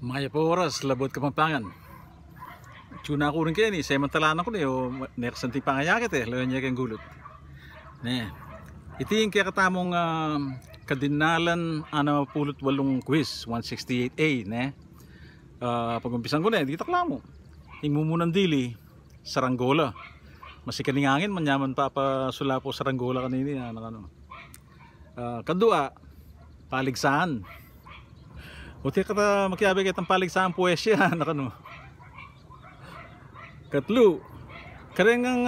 Maya po oras, labot Kapampangan. Tuna ko rin kayo ni, samantalaan ako ni, o nersanting pangayakit lawan niya kang gulot. Ne, iti yung kaya katamong kadinalan pulot walong quiz, 168A, ne. Pag-umpisan ko na, di taklamo. Ingmumunan dili, saranggola. Masikaning angin, manyaman papasula po saranggola kanini, kadua, paligsahan. Buti kata makiabi kitang paligsahan puwesya, nakano. Katlo, kareng ang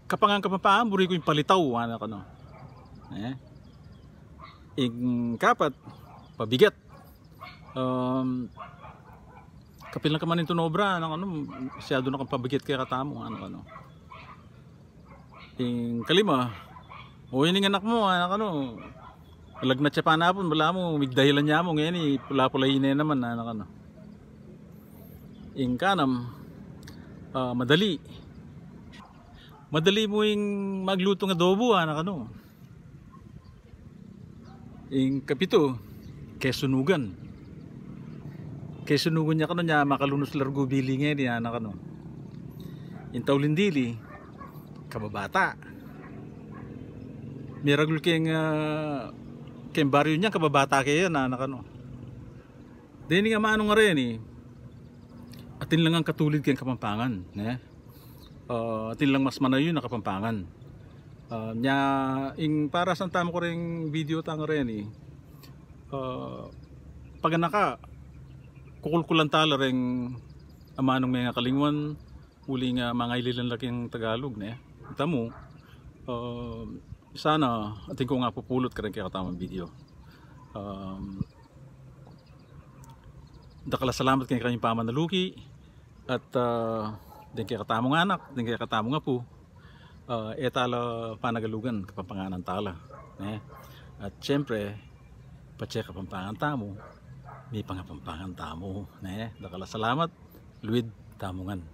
kapangang Kapampangan, buri ko yung palitaw, nakano. Kapat, pabigat. Kapil na kamanin tunobra, siyado na kang pabigat kaya katamo, kalima, o yun yung anak mo, lagnat siya panapon, wala mo, migdahilan niya mo, ngayon pula-pulayin na naman, kanam, madali mo yung magluto ng adobo, kapito, kesunugan niya niya makalunos largo bili ngayon, tawlindili, kababata, miragul kayong baryo niya, kababata kayo dini nga maano nga rin atin lang ang katulid kayong Kapampangan, atin lang mas manayo na Kapampangan, para sa tamo ko rin video tang rin pag naka kukulkulan tala rin amanong mga kalingwan uli nga mga ililan laking Tagalog ita mo sana ating ko nga pupulot ka rin kaya katamang video. Dakala salamat kayo kanyang pamanaluki at din kaya katamong anak, din kaya katamong apo etala panagalugan Kapampanganan tala at syempre patse Kapampangan tamo may pangapampangan tamo dakala salamat Luid Tamungan.